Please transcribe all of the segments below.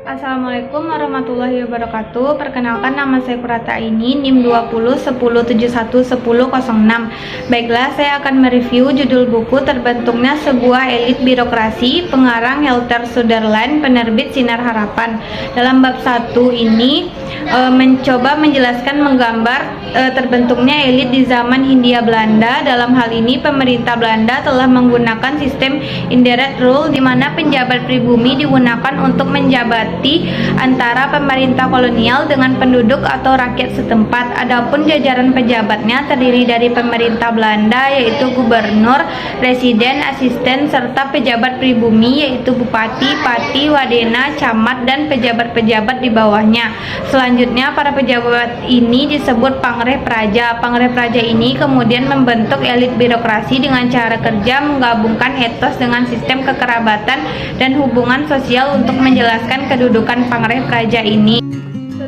Assalamualaikum warahmatullahi wabarakatuh. Perkenalkan, nama saya Purata Aini, NIM 2010711006. Baiklah, saya akan mereview judul buku Terbentuknya Sebuah Elit Birokrasi, pengarang Helter Sutherland, penerbit Sinar Harapan. Dalam bab 1 ini mencoba menjelaskan, menggambar terbentuknya elit di zaman Hindia Belanda. Dalam hal ini pemerintah Belanda telah menggunakan sistem indirect rule, di mana penjabat pribumi digunakan untuk menjabati antara pemerintah kolonial dengan penduduk atau rakyat setempat. Adapun jajaran pejabatnya terdiri dari pemerintah Belanda, yaitu gubernur, residen, asisten, serta pejabat pribumi, yaitu bupati, pati, wadena, camat, dan pejabat-pejabat di bawahnya. Selanjutnya, para pejabat ini disebut pangreh praja. Pangreh praja ini kemudian membentuk elit birokrasi dengan cara kerja menggabungkan etos dengan sistem kekerabatan dan hubungan sosial untuk menjelaskan kedudukan pangreh praja ini.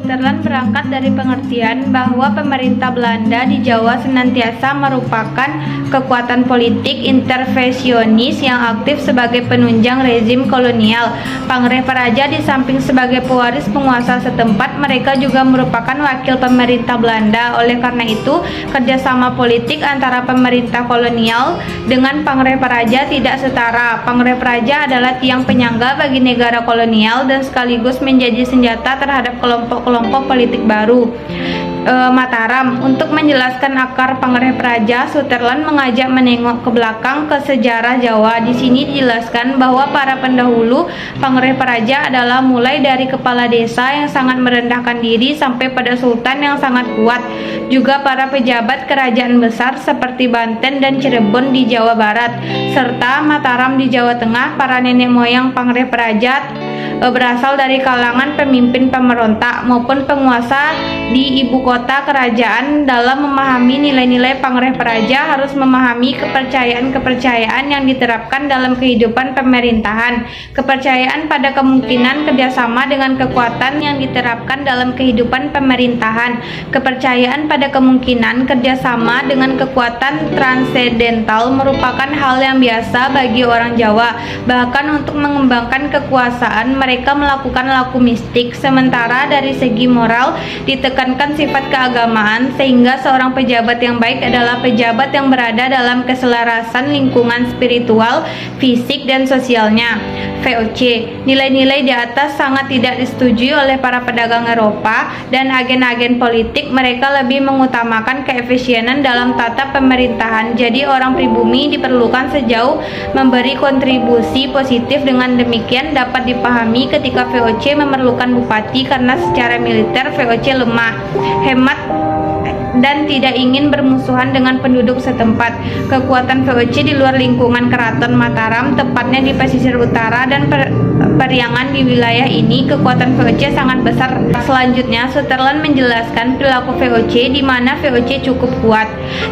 Sutherland berangkat dari pengertian bahwa pemerintah Belanda di Jawa senantiasa merupakan kekuatan politik intervensionis yang aktif sebagai penunjang rezim kolonial. Pangreh Praja di samping sebagai pewaris penguasa setempat, mereka juga merupakan wakil pemerintah Belanda. Oleh karena itu, kerjasama politik antara pemerintah kolonial dengan Pangreh Praja tidak setara. Pangreh Praja adalah tiang penyangga bagi negara kolonial dan sekaligus menjadi senjata terhadap kelompok politik baru. Mataram. Untuk menjelaskan akar Pangreh Praja, Sutherland mengajak menengok ke belakang ke sejarah Jawa. Di sini dijelaskan bahwa para pendahulu Pangreh Praja adalah mulai dari kepala desa yang sangat merendahkan diri sampai pada sultan yang sangat kuat. Juga para pejabat kerajaan besar seperti Banten dan Cirebon di Jawa Barat, serta Mataram di Jawa Tengah. Para nenek moyang Pangreh Praja berasal dari kalangan pemimpin pemberontak maupun penguasa di ibu kota kerajaan. Dalam memahami nilai-nilai Pangreh Praja harus memahami kepercayaan-kepercayaan yang diterapkan dalam kehidupan pemerintahan. Kepercayaan pada kemungkinan kerjasama dengan kekuatan yang diterapkan dalam kehidupan pemerintahan. Kepercayaan pada kemungkinan kerjasama dengan kekuatan transendental merupakan hal yang biasa bagi orang Jawa. Bahkan untuk mengembangkan kekuasaan, mereka melakukan laku mistik. Sementara dari segi moral ditekankan sifat keagamaan, sehingga seorang pejabat yang baik adalah pejabat yang berada dalam keselarasan lingkungan spiritual, fisik, dan sosialnya. VOC. Nilai-nilai di atas sangat tidak disetujui oleh para pedagang Eropa dan agen-agen politik. Mereka lebih mengutamakan keefisienan dalam tata pemerintahan. Jadi orang pribumi diperlukan sejauh memberi kontribusi positif. Dengan demikian dapat dipahami ketika VOC memerlukan bupati karena secara militer VOC lemah, hemat, dan tidak ingin bermusuhan dengan penduduk setempat. Kekuatan VOC di luar lingkungan keraton Mataram, tepatnya di pesisir utara dan Periangan di wilayah ini, kekuatan VOC sangat besar. Selanjutnya, Sutherland menjelaskan perilaku VOC di mana VOC cukup kuat.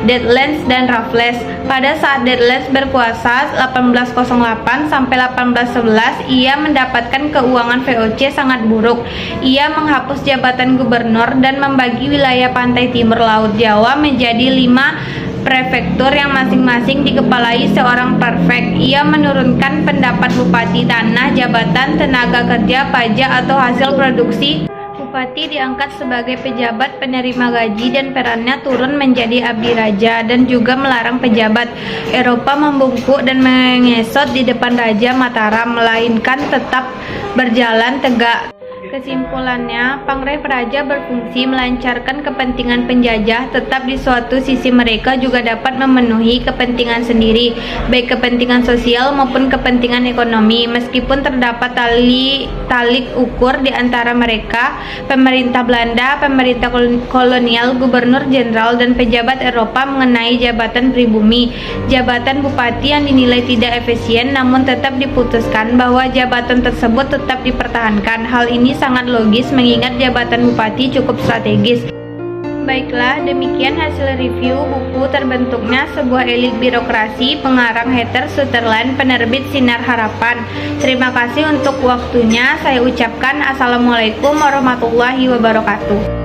Deadlands dan Raffles. Pada saat Deadlands berkuasa 1808 sampai 1811, ia mendapatkan keuangan VOC sangat buruk. Ia menghapus jabatan gubernur dan membagi wilayah pantai timur Laut Jawa menjadi 5 prefektur yang masing-masing dikepalai seorang prefek. Ia menurunkan pendapat bupati tanah, jabatan, tenaga kerja, pajak atau hasil produksi. Bupati diangkat sebagai pejabat penerima gaji dan perannya turun menjadi abdi raja, dan juga melarang pejabat Eropa membungkuk dan mengesot di depan Raja Mataram, melainkan tetap berjalan tegak. Kesimpulannya, Pangreh Praja berfungsi melancarkan kepentingan penjajah, tetap di suatu sisi mereka juga dapat memenuhi kepentingan sendiri, baik kepentingan sosial maupun kepentingan ekonomi. Meskipun terdapat talik ukur di antara mereka, pemerintah Belanda, pemerintah kolonial, gubernur jenderal, dan pejabat Eropa mengenai jabatan pribumi. Jabatan bupati yang dinilai tidak efisien namun tetap diputuskan bahwa jabatan tersebut tetap dipertahankan. Hal ini sangat logis mengingat jabatan bupati cukup strategis. Baiklah, demikian hasil review buku Terbentuknya Sebuah Elit Birokrasi, pengarang Helter Sutherland, penerbit Sinar Harapan. Terima kasih untuk waktunya. Saya ucapkan Assalamualaikum warahmatullahi wabarakatuh.